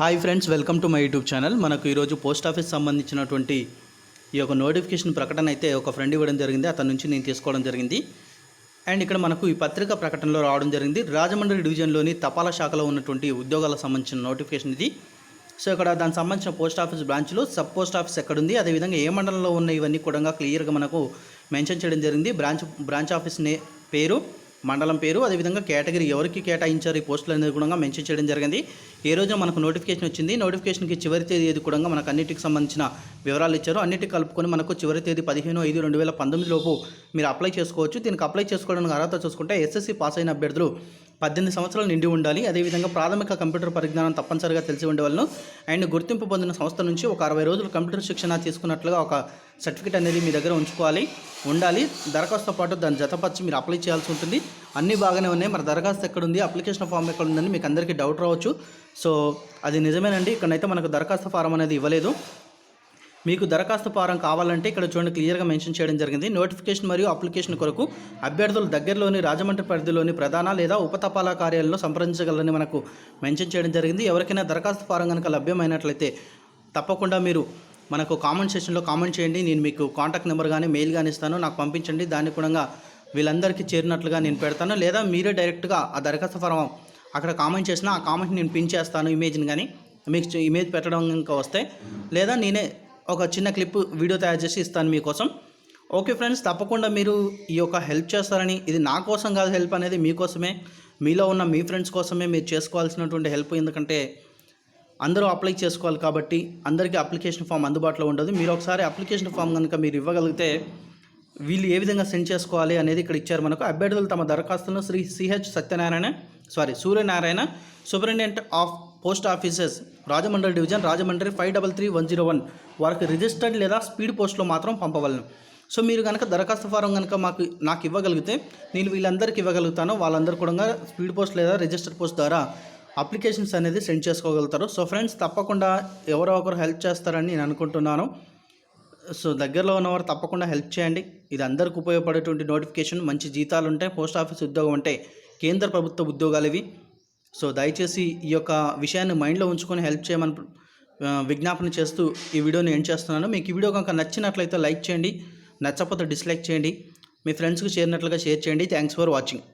Hi friends, welcome to my YouTube channel. మనకు ఈరోజు post office సంబంధించినటువంటి ఈ యొక్క నోటిఫికేషన్ ప్రకటన అయితే ఒక ఫ్రెండ్ ఇవ్వడం జరిగింది. అతని నుంచి నేను తీసుకోవడం జరిగింది. అండ్ ఇక్కడ మనకు ఈ పత్రికా ప్రకటనలో రావడం జరిగింది. రాజమండ్రి డివిజన్లోని తపాలా శాఖలో ఉన్నటువంటి ఉద్యోగాలకు సంబంధించిన నోటిఫికేషన్ ఇది. సో ఇక్కడ దానికి సంబంధించిన పోస్ట్ ఆఫీస్ బ్రాంచ్లో సబ్ పోస్ట్ ఆఫీస్ ఎక్కడుంది, అదేవిధంగా ఏ మండలంలో ఉన్న ఇవన్నీ కూడా క్లియర్గా మనకు మెన్షన్ చేయడం జరిగింది. బ్రాంచ్ ఆఫీస్ పేరు, మండలం పేరు, అదేవిధంగా కేటగిరీ ఎవరికి కేటాయించారు ఈ పోస్టులు అనేది కూడా మెన్షన్ చేయడం జరిగింది. ఏ రోజు మనకు నోటిఫికేషన్ వచ్చింది. నోటిఫికేషన్కి చివరి తేదీ ఏది కూడా మనకు అన్నిటికి సంబంధించిన వివరాలు ఇచ్చారు. అన్నిటికి కలుపుకొని మనకు చివరి తేదీ 15/5/2019 లోపు మీరు అప్లై చేసుకోవచ్చు. దీనికి అప్లై చేసుకోవడానికి అర్హత చూసుకుంటే ఎస్ఎస్సి పాస్ అయిన అభ్యర్థులు 18 సంవత్సరాలు నిండి ఉండాలి. అదేవిధంగా ప్రాథమిక కంప్యూటర్ పరిజ్ఞానం తప్పనిసరిగా తెలిసి ఉండేవాళ్ళను. అండ్ గుర్తింపు పొందిన సంస్థ నుంచి ఒక 60 రోజులు కంప్యూటర్ శిక్షణ తీసుకున్నట్లుగా ఒక సర్టిఫికేట్ అనేది మీ దగ్గర ఉండాలి. దరఖాస్తుతో పాటు దాన్ని జతపరిచి మీరు అప్లై చేయాల్సి ఉంటుంది. అన్నీ బాగానే ఉన్నాయి. మరి దరఖాస్తు ఎక్కడుంది, అప్లికేషన్ ఫామ్ ఎక్కడ ఉందని మీకు అందరికీ డౌట్ రావచ్చు. సో అది నిజమేనండి. ఇక్కడైతే మనకు దరఖాస్తు ఫారం అనేది ఇవ్వలేదు. మీకు దరఖాస్తు ఫారం కావాలంటే ఇక్కడ చూడండి, క్లియర్గా మెన్షన్ చేయడం జరిగింది. నోటిఫికేషన్ మరియు అప్లికేషన్ కొరకు అభ్యర్థులు దగ్గరలోని రాజమండ్రి పరిధిలోని ప్రధాన లేదా ఉప తపాలా కార్యాలయంలో సంప్రదించగలరని మనకు మెన్షన్ చేయడం జరిగింది. ఎవరికైనా దరఖాస్తు ఫారం కనుక లభ్యమైనట్లయితే తప్పకుండా మీరు మనకు కామెంట్ సెక్షన్లో కామెంట్ చేయండి. నేను మీకు కాంటాక్ట్ నెంబర్ కానీ మెయిల్ కానీ ఇస్తాను, నాకు పంపించండి. దాన్ని కూడా వీళ్ళందరికీ చేరినట్లుగా నేను పెడతాను. లేదా మీరే డైరెక్ట్గా ఆ దరఖాస్తు ఫారం అక్కడ కామెంట్ చేసినా ఆ కామెంట్ నేను పిన్ చేస్తాను, ఇమేజ్ని కానీ మీకు ఇమేజ్ పెట్టడం ఇంకా వస్తే, లేదా నేనే ఒక చిన్న క్లిప్ వీడియో తయారు చేసి ఇస్తాను మీకోసం. ఓకే ఫ్రెండ్స్, తప్పకుండా మీరు ఈ యొక్క హెల్ప్ చేస్తారని, ఇది నా కోసం కాదు, హెల్ప్ అనేది మీకోసమే, మీలో ఉన్న మీ ఫ్రెండ్స్ కోసమే మీరు చేసుకోవాల్సినటువంటి హెల్ప్. ఎందుకంటే అందరూ అప్లై చేసుకోవాలి కాబట్టి అందరికీ అప్లికేషన్ ఫామ్ అందుబాటులో ఉండదు. మీరు ఒకసారి అప్లికేషన్ ఫామ్ కనుక మీరు ఇవ్వగలిగితే వీళ్ళు ఏ విధంగా సెండ్ చేసుకోవాలి అనేది ఇక్కడ ఇచ్చారు మనకు. అభ్యర్థులు తమ దరఖాస్తులను Shri CH Suryanarayana, superintendent of post offices, Rajahmundry division, Rajahmundry 533101 వారికి రిజిస్టర్డ్ లేదా స్పీడ్ పోస్ట్లో మాత్రం పంపవలను. సో మీరు కనుక దరఖాస్తు ఫారం కనుక నాకు ఇవ్వగలిగితే నేను వీళ్ళందరికీ ఇవ్వగలుగుతాను. వాళ్ళందరూ కూడా స్పీడ్ పోస్ట్ లేదా రిజిస్టర్డ్ పోస్ట్ ద్వారా అప్లికేషన్స్ అనేది సెండ్ చేసుకోగలుగుతారు. సో ఫ్రెండ్స్, తప్పకుండా ఎవరో ఒకరు హెల్ప్ చేస్తారని నేను అనుకుంటున్నాను. సో దగ్గరలో ఉన్నవారు తప్పకుండా హెల్ప్ చేయండి. ఇది అందరికి ఉపయోగపడేటువంటి నోటిఫికేషన్. మంచి జీతాలు ఉంటాయి, పోస్ట్ ఆఫీస్ ఉద్యోగం అంటే కేంద్ర ప్రభుత్వ ఉద్యోగాలు ఇవి. సో దయచేసి ఈ యొక్క విషయాన్ని మైండ్లో ఉంచుకొని హెల్ప్ చేయమని విజ్ఞాపన చేస్తూ ఈ వీడియోని ఎండ్ చేస్తున్నాను. మీకు ఈ వీడియో కనుక నచ్చినట్లయితే లైక్ చేయండి, నచ్చకపోతే డిస్లైక్ చేయండి, మీ ఫ్రెండ్స్కి చేరినట్లుగా షేర్ చేయండి. Thanks for watching.